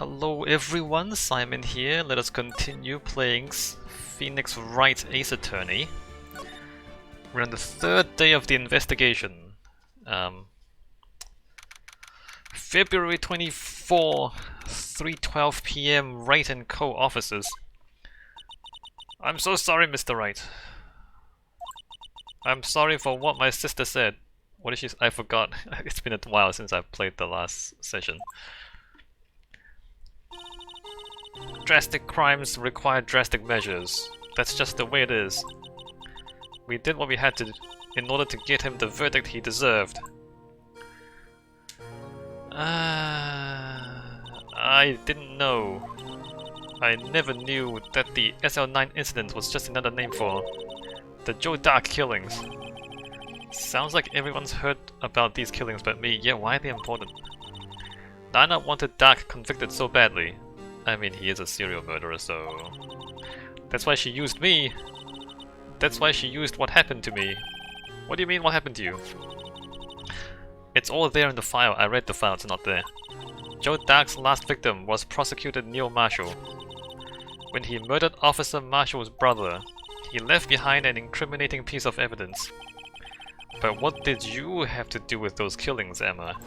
Hello everyone, Simon here. Let us continue playing Phoenix Wright Ace Attorney. We're on the third day of the investigation. February 24, 3:12 PM, Wright & Co. offices. I'm so sorry, Mr. Wright. I'm sorry for what my sister said. What did she say? I forgot. It's been a while since I've played the last session. Drastic crimes require drastic measures. That's just the way it is. We did what we had to in order to get him the verdict he deserved. I didn't know. I never knew that the SL-9 incident was just another name for the Joe Darke killings. Sounds like everyone's heard about these killings but me. Yeah, why are they important? Lana wanted Darke convicted so badly. I mean, he is a serial murderer, so... That's why she used me! That's why she used what happened to me. What do you mean, what happened to you? It's all there in the file. I read the file, it's not there. Joe Darke's last victim was Prosecutor Neil Marshall. When he murdered Officer Marshall's brother, he left behind an incriminating piece of evidence. But what did you have to do with those killings, Emma?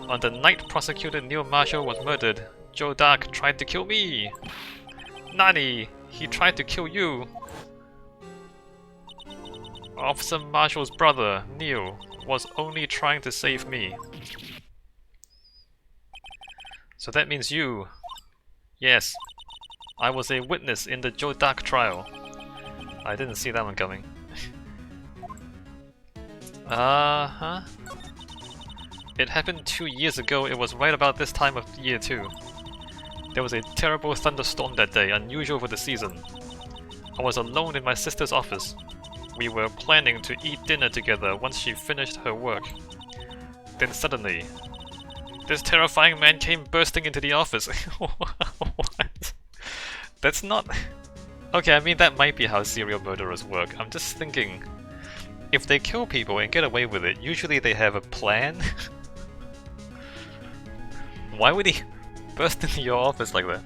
On the night Prosecutor Neil Marshall was murdered, Joe Darke tried to kill me! Nani! He tried to kill you! Officer Marshall's brother, Neil, was only trying to save me. So that means you... Yes. I was a witness in the Joe Darke trial. I didn't see that one coming. Uh-huh. It happened 2 years ago. It was right about this time of year too. There was a terrible thunderstorm that day, unusual for the season. I was alone in my sister's office. We were planning to eat dinner together once she finished her work. Then suddenly, this terrifying man came bursting into the office. What? That's not... Okay, I mean that might be how serial murderers work. I'm just thinking, if they kill people and get away with it, usually they have a plan. Why would he burst into your office like that?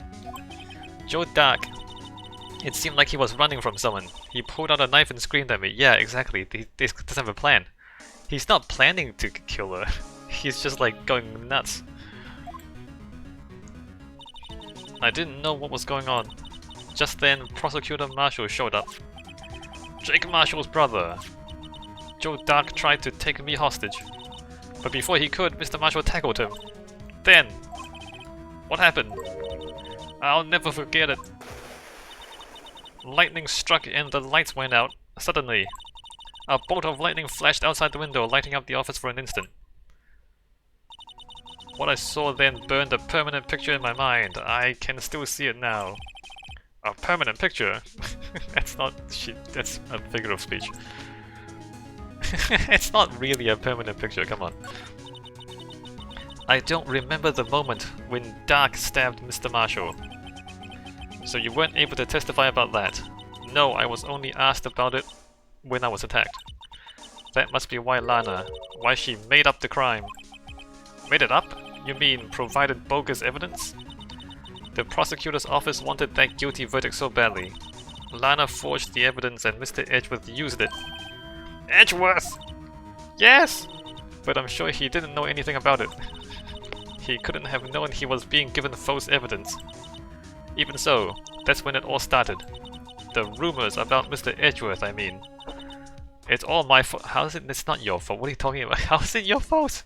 Joe Darke. It seemed like he was running from someone. He pulled out a knife and screamed at me. Yeah, exactly. He doesn't have a plan. He's not planning to kill her. He's just like going nuts. I didn't know what was going on. Just then, Prosecutor Marshall showed up. Jake Marshall's brother. Joe Darke tried to take me hostage. But before he could, Mr. Marshall tackled him. Then, what happened? I'll never forget it. Lightning struck and the lights went out. Suddenly, a bolt of lightning flashed outside the window, lighting up the office for an instant. What I saw then burned a permanent picture in my mind. I can still see it now. A permanent picture? That's not shit. That's a figure of speech. It's not really a permanent picture, come on. I don't remember the moment when Darke stabbed Mr. Marshall. So you weren't able to testify about that? No, I was only asked about it when I was attacked. That must be why why she made up the crime. Made it up? You mean provided bogus evidence? The prosecutor's office wanted that guilty verdict so badly. Lana forged the evidence and Mr. Edgeworth used it. Edgeworth! Yes! But I'm sure he didn't know anything about it. He couldn't have known he was being given false evidence. Even so, that's when it all started. The rumors about Mr. Edgeworth, I mean. It's all my fault. How is it? It's not your fault. What are you talking about? How is it your fault?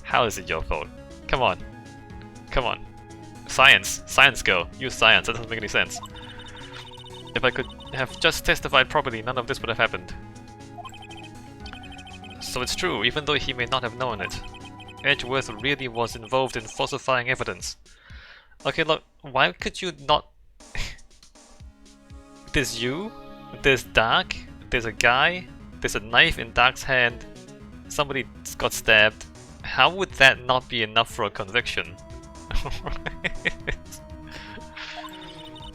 How is it your fault? Come on. Come on. Science. Science girl. Use science. That doesn't make any sense. If I could have just testified properly, none of this would have happened. So it's true, even though he may not have known it. Edgeworth really was involved in falsifying evidence. Okay, look, why could you not... There's you, there's Darke, there's a guy, there's a knife in Darke's hand, somebody got stabbed. How would that not be enough for a conviction?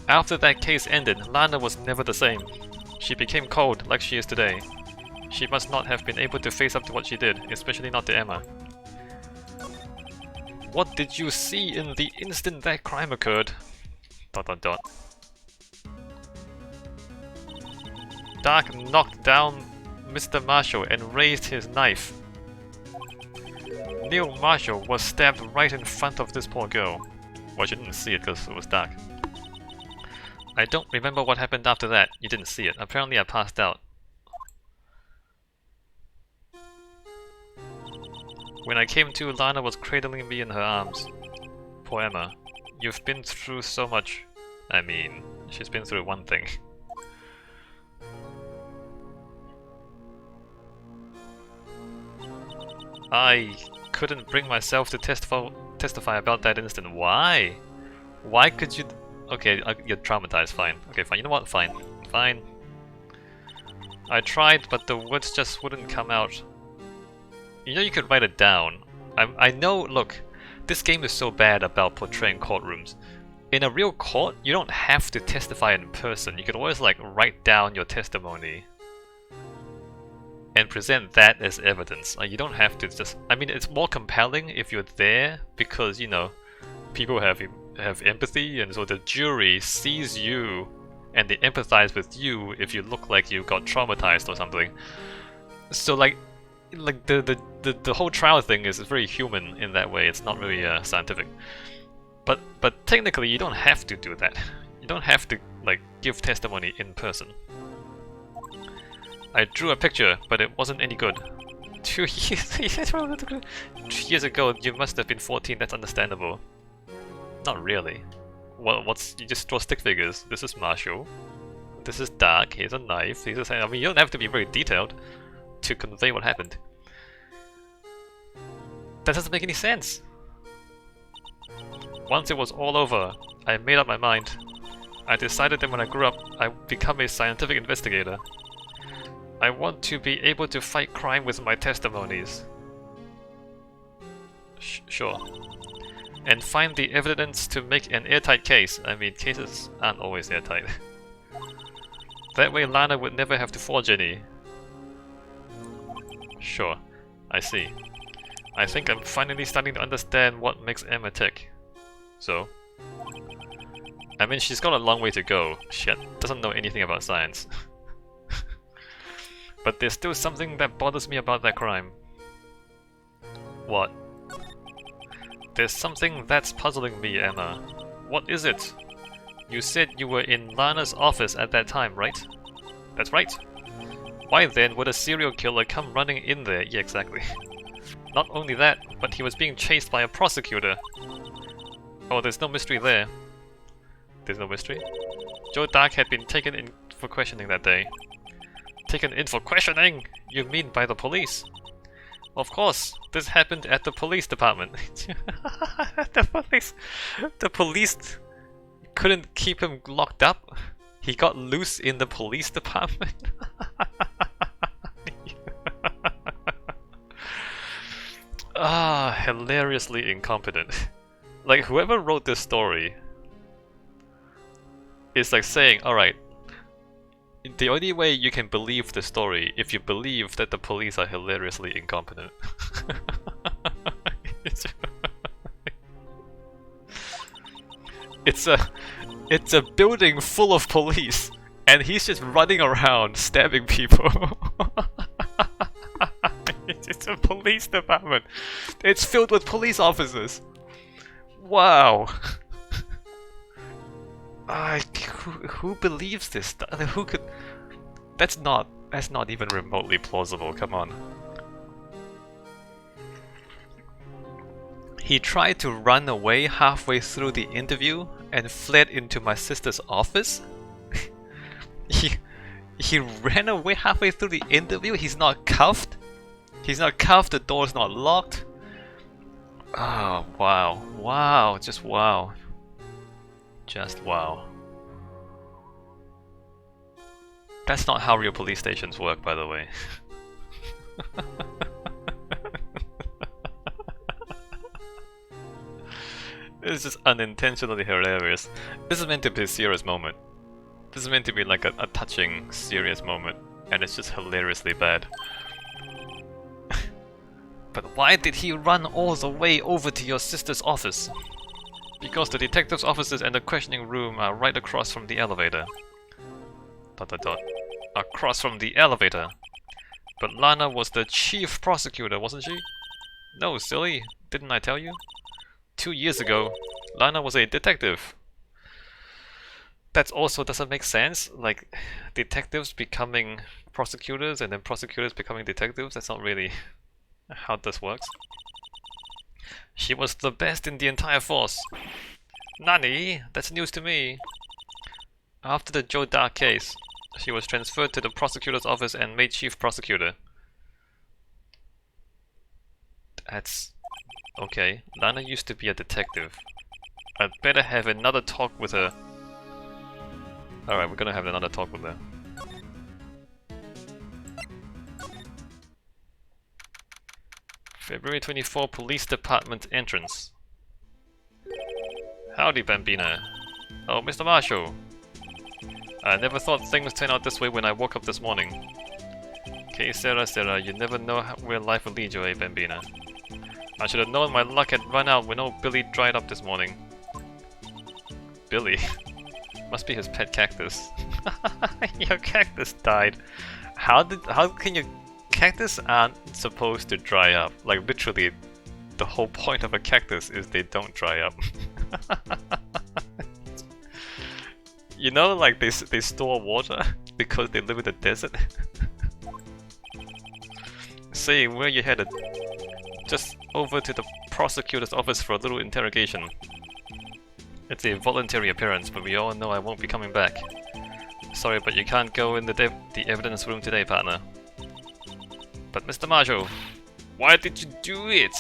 After that case ended, Lana was never the same. She became cold, like she is today. She must not have been able to face up to what she did, especially not to Emma. What did you see in the instant that crime occurred? ... Darke knocked down Mr. Marshall and raised his knife. Neil Marshall was stabbed right in front of this poor girl. Well, she didn't see it because it was dark. I don't remember what happened after that. You didn't see it. Apparently I passed out. When I came to, Lana was cradling me in her arms. Poor Emma. You've been through so much. I mean, she's been through one thing. I couldn't bring myself to testify about that incident. Why? Why could you... Okay, you're traumatized, fine. Okay, fine. You know what? Fine. Fine. I tried, but the words just wouldn't come out. You know you could write it down. I know, look, this game is so bad about portraying courtrooms. In a real court, you don't have to testify in person. You could always, like, write down your testimony and present that as evidence. You don't have to just... I mean, it's more compelling if you're there because, you know, people have empathy, and so the jury sees you and they empathize with you if you look like you got traumatized or something. So, like the whole trial thing is very human in that way. It's not really scientific. But technically, you don't have to do that. You don't have to, like, give testimony in person. I drew a picture, but it wasn't any good. 2 years ago, you must have been 14. That's understandable. Not really. Well, you just draw stick figures. This is Marshall. This is Darke. Here's a knife. I mean, you don't have to be very detailed to convey what happened. That doesn't make any sense. Once it was all over, I made up my mind. I decided that when I grew up, I'd become a scientific investigator. I want to be able to fight crime with my testimonies. Sure. And find the evidence to make an airtight case. I mean, cases aren't always airtight. That way Lana would never have to forge any. Sure. I see. I think I'm finally starting to understand what makes Emma tick. So? I mean, she's got a long way to go. She doesn't know anything about science. But there's still something that bothers me about that crime. What? There's something that's puzzling me, Emma. What is it? You said you were in Lana's office at that time, right? That's right. Why then would a serial killer come running in there? Yeah, exactly. Not only that, but he was being chased by a prosecutor. Oh, there's no mystery there. There's no mystery? Joe Darke had been taken in for questioning that day. Taken in for questioning? You mean by the police? Of course, this happened at the police department. The police couldn't keep him locked up. He got loose in the police department. Ah, hilariously incompetent. Like, whoever wrote this story is like saying, alright, the only way you can believe the story if you believe that the police are hilariously incompetent. It's a building full of police, and he's just running around stabbing people. It's a police department. It's filled with police officers. Wow. Who believes this stuff? Who could? That's not even remotely plausible. Come on. He tried to run away halfway through the interview and fled into my sister's office. He ran away halfway through the interview. He's not cuffed. He's not cuffed. The door's not locked. Oh wow, wow, just wow. Just wow. That's not how real police stations work, by the way. It's just unintentionally hilarious. This is meant to be a serious moment. This is meant to be like a touching, serious moment, and it's just hilariously bad. But why did he run all the way over to your sister's office? Because the detective's offices and the questioning room are right across from the elevator. ... Across from the elevator. But Lana was the chief prosecutor, wasn't she? No, silly. Didn't I tell you? 2 years ago, Lana was a detective. That also doesn't make sense. Like, detectives becoming prosecutors and then prosecutors becoming detectives. That's not really how this works. She was the best in the entire force. Nani? That's news to me. After the Joe Darke case, she was transferred to the prosecutor's office and made chief prosecutor. That's... okay. Lana used to be a detective. I'd better have another talk with her. Alright, we're gonna have another talk with her. February 24, Police Department entrance. Howdy, Bambina. Oh, Mr. Marshall. I never thought things turned out this way when I woke up this morning. Okay, Sarah, you never know where life will lead you, eh, Bambina? I should have known my luck had run out when old Billy dried up this morning. Billy? Must be his pet cactus. Your cactus died. How can your cactus aren't supposed to dry up? Like literally, the whole point of a cactus is they don't dry up. You know, like they store water because they live in the desert. Say, where you headed? Just over to the prosecutor's office for a little interrogation. It's a voluntary appearance, but we all know I won't be coming back. Sorry, but you can't go in the evidence room today, partner. But Mr. Marshall, why did you do it?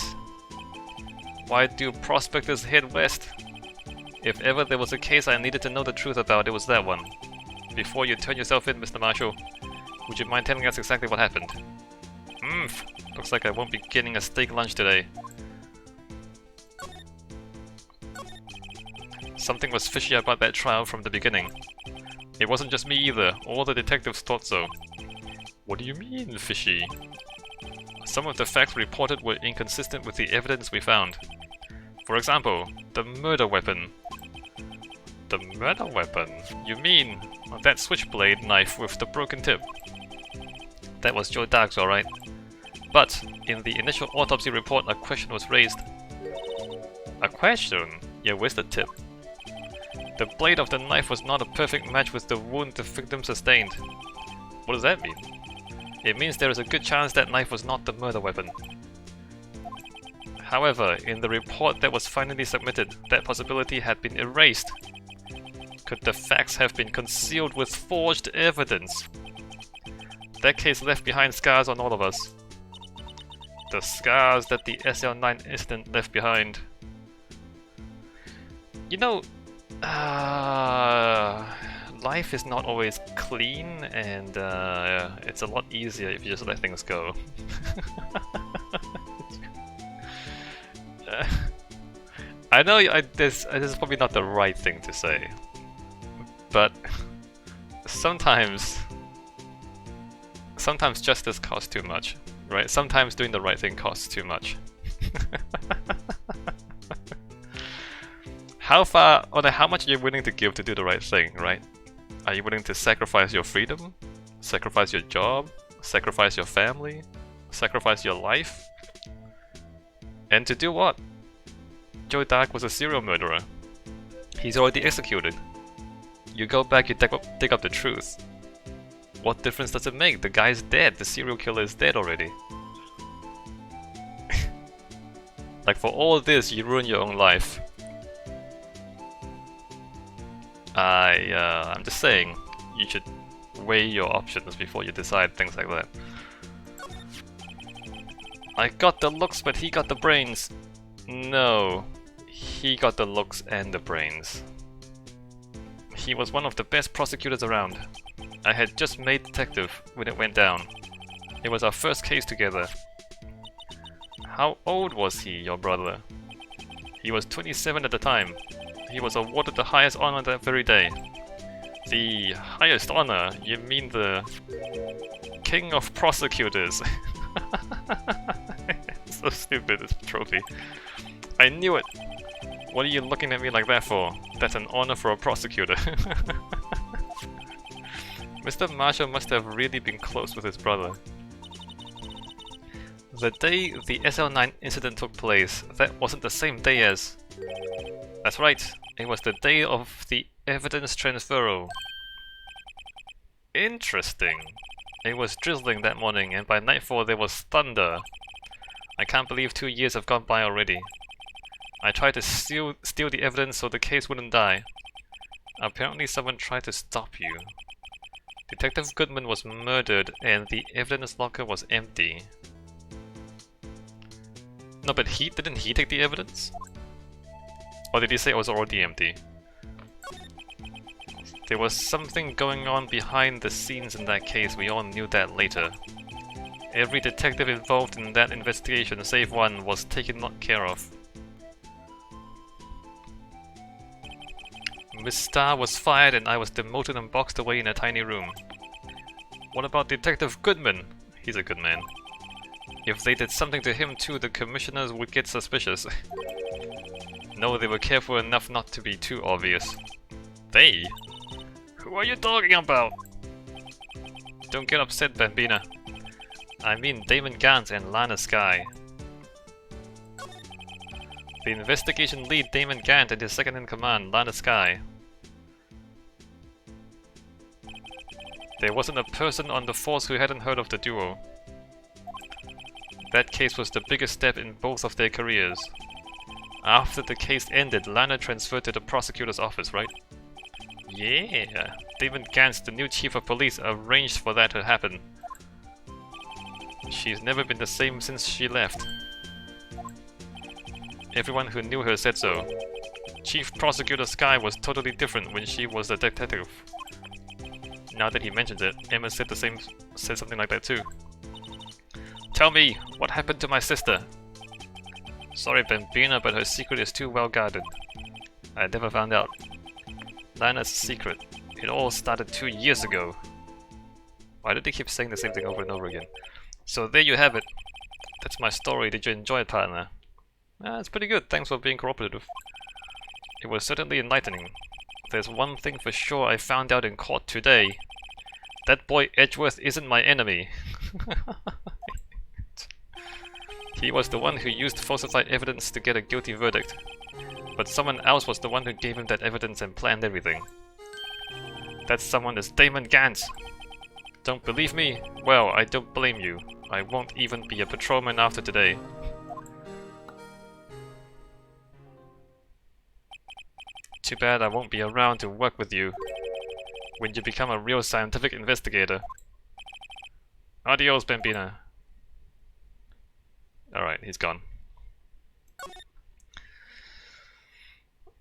Why do prospectors head west? If ever there was a case I needed to know the truth about, it was that one. Before you turn yourself in, Mr. Marshall, would you mind telling us exactly what happened? Looks like I won't be getting a steak lunch today. Something was fishy about that trial from the beginning. It wasn't just me either, all the detectives thought so. What do you mean, fishy? Some of the facts reported were inconsistent with the evidence we found. For example, the murder weapon. The murder weapon? You mean that switchblade knife with the broken tip? That was Joe Darke's, alright. But, in the initial autopsy report, a question was raised. A question? Yeah, where's the tip? The blade of the knife was not a perfect match with the wound the victim sustained. What does that mean? It means there is a good chance that knife was not the murder weapon. However, in the report that was finally submitted, that possibility had been erased. Could the facts have been concealed with forged evidence? That case left behind scars on all of us. The scars that the SL-9 incident left behind. You know, life is not always clean, and it's a lot easier if you just let things go. I know this is probably not the right thing to say, but sometimes justice costs too much, right? Sometimes doing the right thing costs too much. How much are you willing to give to do the right thing, right? Are you willing to sacrifice your freedom? Sacrifice your job? Sacrifice your family? Sacrifice your life? And to do what? Joe Darke was a serial murderer. He's already executed. You go back, you dig up the truth. What difference does it make? The guy's dead. The serial killer is dead already. Like, for all this, you ruin your own life. I'm just saying, you should weigh your options before you decide things like that. I got the looks, but he got the brains. No, he got the looks and the brains. He was one of the best prosecutors around. I had just made detective when it went down. It was our first case together. How old was he, your brother? He was 27 at the time. He was awarded the highest honor that very day. The highest honor? You mean the King of Prosecutors? So stupid, this trophy. I knew it! What are you looking at me like that for? That's an honor for a prosecutor. Mr. Marshall must have really been close with his brother. The day the SL-9 incident took place, that wasn't the same day as... That's right, it was the day of the evidence transferal. Interesting. It was drizzling that morning, and by nightfall there was thunder. I can't believe 2 years have gone by already. I tried to steal the evidence so the case wouldn't die. Apparently someone tried to stop you. Detective Goodman was murdered, and the evidence locker was empty. No, but didn't he take the evidence? Or did he say it was already empty? There was something going on behind the scenes in that case, we all knew that later. Every detective involved in that investigation, save one, was taken care of. Miss Starr was fired and I was demoted and boxed away in a tiny room. What about Detective Goodman? He's a good man. If they did something to him too, the commissioners would get suspicious. No, they were careful enough not to be too obvious. They? Who are you talking about? Don't get upset, Bambina. I mean Damon Gans and Lana Skye. The investigation lead Damon Gant and his second-in-command, Lana Skye. There wasn't a person on the force who hadn't heard of the duo. That case was the biggest step in both of their careers. After the case ended, Lana transferred to the prosecutor's office, right? Yeah! Damon Gantz, the new chief of police, arranged for that to happen. She's never been the same since she left. Everyone who knew her said so. Chief Prosecutor Skye was totally different when she was a detective. Now that he mentions it, Emma said something like that too. Tell me, what happened to my sister? Sorry, Bambina, but her secret is too well guarded. I never found out. Lana's secret. It all started 2 years ago. Why did they keep saying the same thing over and over again? So there you have it. That's my story. Did you enjoy it, partner? It's pretty good. Thanks for being cooperative. It was certainly enlightening. There's one thing for sure I found out in court today. That boy Edgeworth isn't my enemy. He was the one who used falsified evidence to get a guilty verdict. But someone else was the one who gave him that evidence and planned everything. That someone is Damon Gantz. Don't believe me? Well, I don't blame you. I won't even be a patrolman after today. Too bad I won't be around to work with you when you become a real scientific investigator. Adios, Bambina. Alright, he's gone.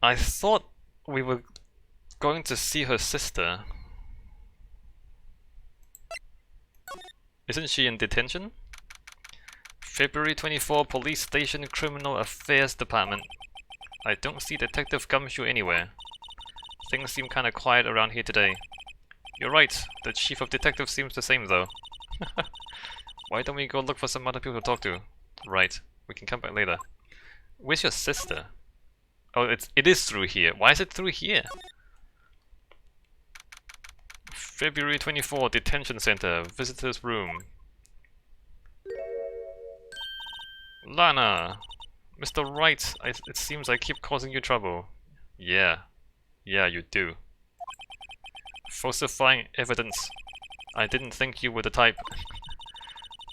I thought we were going to see her sister. Isn't she in detention? February 24, Police Station Criminal Affairs Department. I don't see Detective Gumshoe anywhere. Things seem kinda quiet around here today. You're right, the Chief of Detectives seems the same though. Why don't we go look for some other people to talk to? Right, we can come back later. Where's your sister? Oh, it is through here. Why is it through here? February 24, Detention Center, Visitor's Room. Lana! Mr. Wright, it seems I keep causing you trouble. Yeah. Yeah, you do. Falsifying evidence. I didn't think you were the type.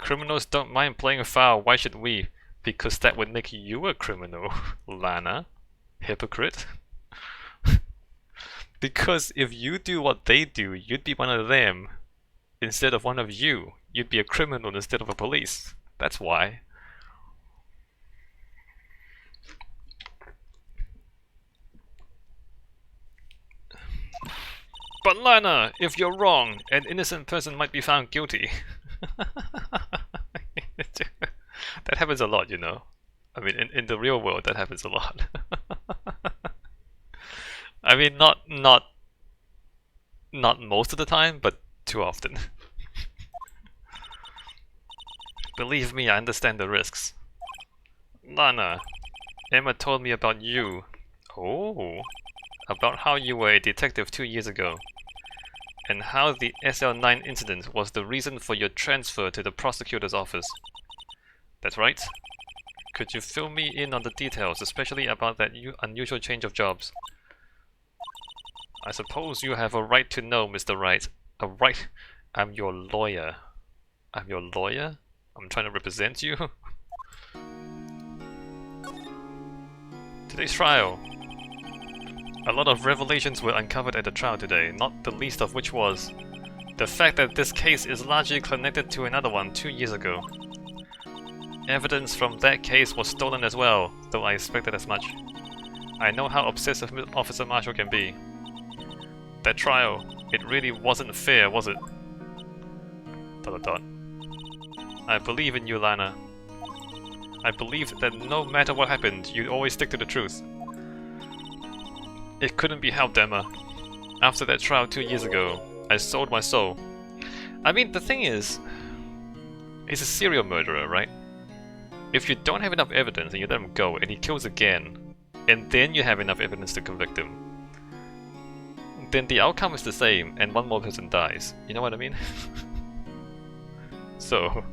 Criminals don't mind playing foul, why should we? Because that would make you a criminal, Lana. Hypocrite. Because if you do what they do, you'd be one of them instead of one of you. You'd be a criminal instead of a police. That's why. But Lana, if you're wrong, an innocent person might be found guilty. That happens a lot, you know. I mean, in the real world, that happens a lot. I mean, not most of the time, but too often. Believe me, I understand the risks. Lana, Emma told me about you. Oh, about how you were a detective 2 years ago. And how the SL-9 incident was the reason for your transfer to the prosecutor's office. That's right. Could you fill me in on the details, especially about that unusual change of jobs? I suppose you have a right to know, Mr. Wright. A right? I'm your lawyer. I'm your lawyer? I'm trying to represent you? Today's trial. A lot of revelations were uncovered at the trial today, not the least of which was the fact that this case is largely connected to another one 2 years ago. Evidence from that case was stolen as well, though I expected as much. I know how obsessive Officer Marshall can be. That trial, it really wasn't fair, was it? ... I believe in you, Lana. I believe that no matter what happened, you'd always stick to the truth. It couldn't be helped, Emma. After that trial 2 years ago, I sold my soul. I mean, the thing is, he's a serial murderer, right? If you don't have enough evidence and you let him go and he kills again, and then you have enough evidence to convict him, then the outcome is the same and one more person dies. You know what I mean? So,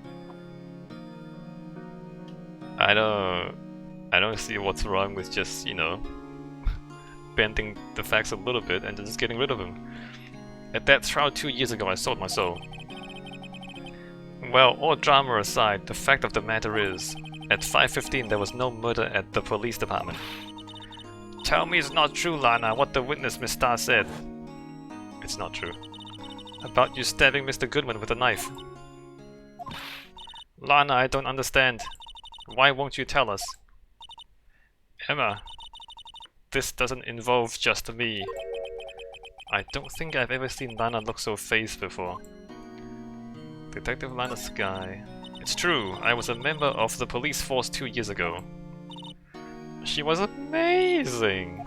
I don't see what's wrong with just, you know, bending the facts a little bit and just getting rid of him. At that trial 2 years ago, I sold my soul. Well, all drama aside, the fact of the matter is, at 5:15 there was no murder at the police department. Tell me it's not true, Lana, what the witness Miss Starr said. It's not true. About you stabbing Mr. Goodman with a knife. Lana, I don't understand. Why won't you tell us? Emma, this doesn't involve just me. I don't think I've ever seen Lana look so phased before. Detective Lana Sky. It's true, I was a member of the police force 2 years ago. She was amazing!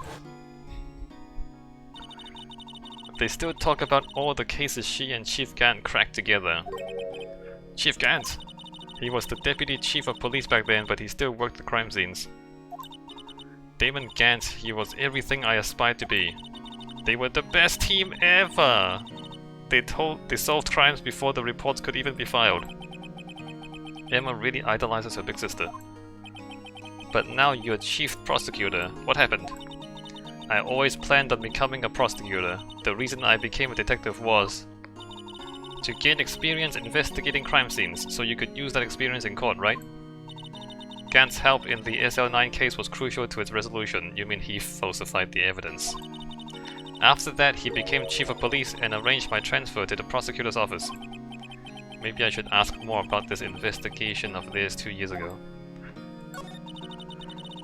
They still talk about all the cases she and Chief Gant cracked together. Chief Gant? He was the deputy chief of police back then, but he still worked the crime scenes. Damon Gant, he was everything I aspired to be. They were the best team ever! They solved crimes before the reports could even be filed. Emma really idolizes her big sister. But now you're chief prosecutor. What happened? I always planned on becoming a prosecutor. The reason I became a detective was to gain experience investigating crime scenes, so you could use that experience in court, right? Gant's help in the SL-9 case was crucial to its resolution. You mean he falsified the evidence? After that, he became chief of police and arranged my transfer to the prosecutor's office. Maybe I should ask more about this investigation of theirs 2 years ago.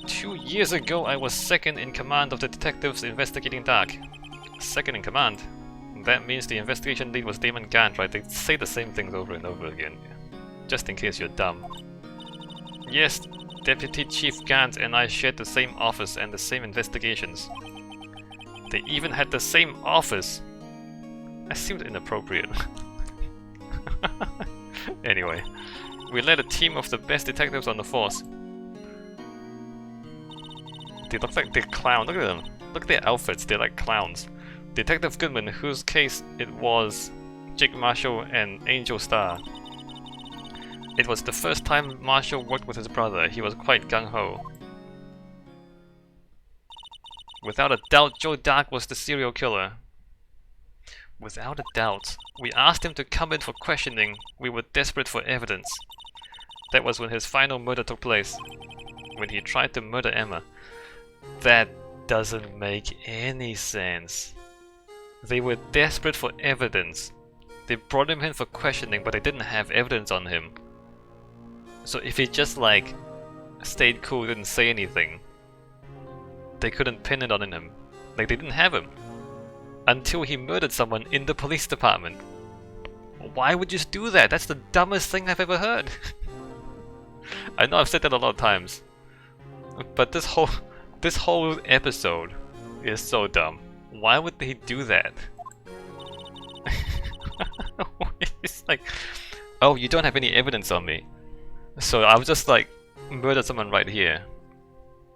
2 years ago, I was second in command of the detectives investigating Darke. Second in command? That means the investigation lead was Damon Gant, right? They say the same things over and over again. Just in case you're dumb. Yes, Deputy Chief Gant and I shared the same office and the same investigations. They even had the same office! That seemed inappropriate. Anyway, we led a team of the best detectives on the force. They look like they're clowns. Look at them. Look at their outfits. They're like clowns. Detective Goodman, whose case it was Jake Marshall and Angel Starr. It was the first time Marshall worked with his brother. He was quite gung-ho. Without a doubt, Joe Darke was the serial killer. Without a doubt. We asked him to come in for questioning. We were desperate for evidence. That was when his final murder took place. When he tried to murder Emma. That doesn't make any sense. They were desperate for evidence. They brought him in for questioning, but they didn't have evidence on him. So if he just like stayed cool, didn't say anything, they couldn't pin it on him. Like they didn't have him. Until he murdered someone in the police department. Why would you do that? That's the dumbest thing I've ever heard. I know I've said that a lot of times. But this whole episode is so dumb. Why would they do that? It's like, oh, you don't have any evidence on me. So I was just like, murdered someone right here.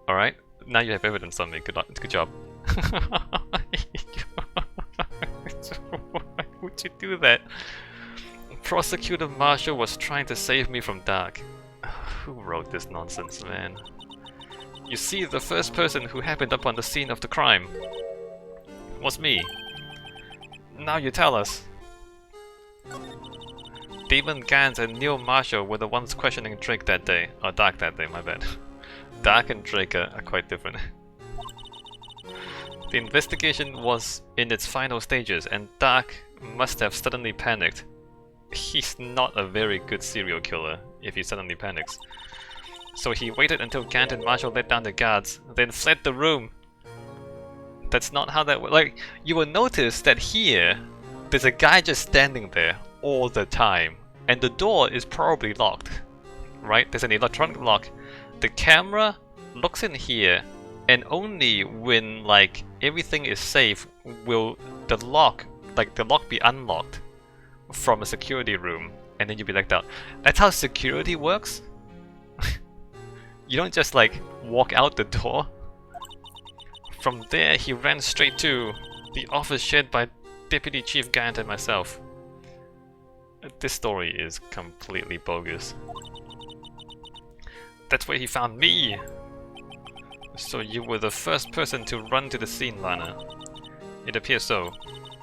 Alright? Now you have evidence on me. Good job. Why would you do that? Prosecutor Marshall was trying to save me from Darke. Who wrote this nonsense, man? You see, the first person who happened upon the scene of the crime was me. Now you tell us. Damon Gans and Neil Marshall were the ones questioning Drake that day. Or Darke that day, my bad. Darke and Drake are quite different. The investigation was in its final stages, and Darke must have suddenly panicked. He's not a very good serial killer if he suddenly panics. So he waited until Gant and Marshall let down the guards, then fled the room. That's not how that works. Like, you will notice that here, there's a guy just standing there all the time, and the door is probably locked, right? There's an electronic lock. The camera looks in here, and only when, like, everything is safe will the lock be unlocked from a security room, and then you'll be let out. That's how security works? You don't just, like, walk out the door. From there, he ran straight to the office shared by Deputy Chief Gant and myself. This story is completely bogus. That's where he found me! So you were the first person to run to the scene, Lana. It appears so.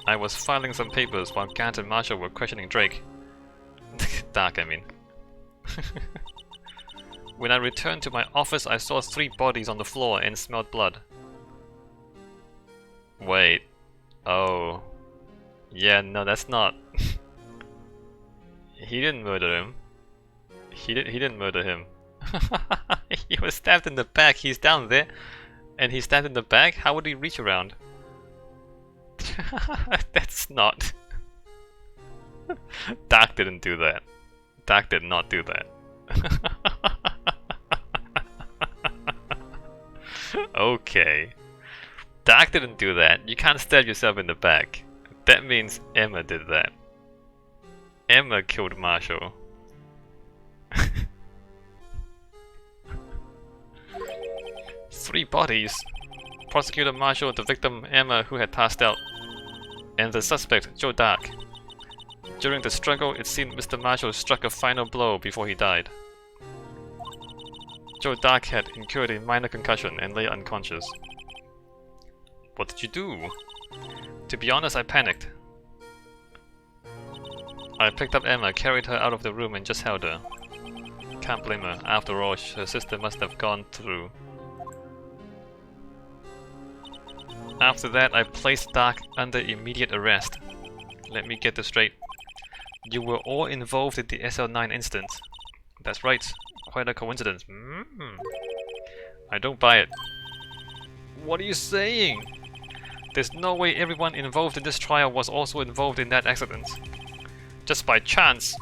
I was filing some papers while Gant and Marshall were questioning Drake. Darke, I mean. When I returned to my office, I saw 3 bodies on the floor and smelled blood. Wait. Oh. Yeah, no, that's not... He didn't murder him. He didn't murder him. He was stabbed in the back. He's down there. And he's stabbed in the back? How would he reach around? That's not... Darke didn't do that. Darke did not do that. Okay. Darke didn't do that. You can't stab yourself in the back. That means Emma did that. Emma killed Marshall. 3 bodies. Prosecutor Marshall, the victim Emma, who had passed out, and the suspect Joe Darke. During the struggle, it seemed Mr. Marshall struck a final blow before he died. Joe Darke had incurred a minor concussion and lay unconscious. What did you do? To be honest, I panicked. I picked up Emma, carried her out of the room and just held her. Can't blame her. After all, her sister must have gone through. After that, I placed Darke under immediate arrest. Let me get this straight. You were all involved in the SL-9 incident. That's right. Quite a coincidence. I don't buy it. What are you saying? There's no way everyone involved in this trial was also involved in that accident. Just by chance.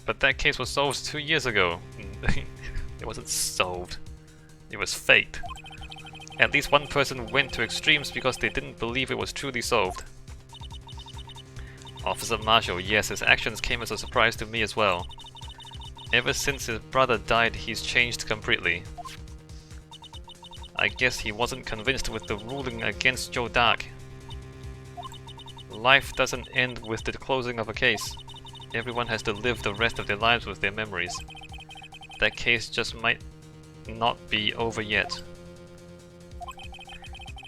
But that case was solved 2 years ago. It wasn't solved. It was fate. At least one person went to extremes because they didn't believe it was truly solved. Officer Marshall, yes, his actions came as a surprise to me as well. Ever since his brother died, he's changed completely. I guess he wasn't convinced with the ruling against Joe Darke. Life doesn't end with the closing of a case. Everyone has to live the rest of their lives with their memories. That case just might not be over yet.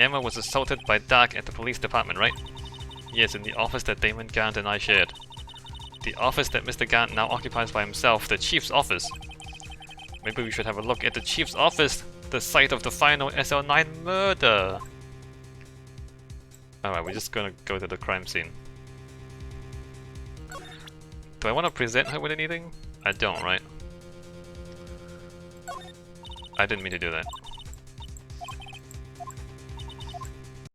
Emma was assaulted by Darke at the police department, right? Yes, in the office that Damon Gant and I shared. The office that Mr. Gant now occupies by himself, the Chief's office. Maybe we should have a look at the Chief's office, the site of the final SL-9 murder. Alright, we're just gonna go to the crime scene. Do I want to present her with anything? I don't, right? I didn't mean to do that.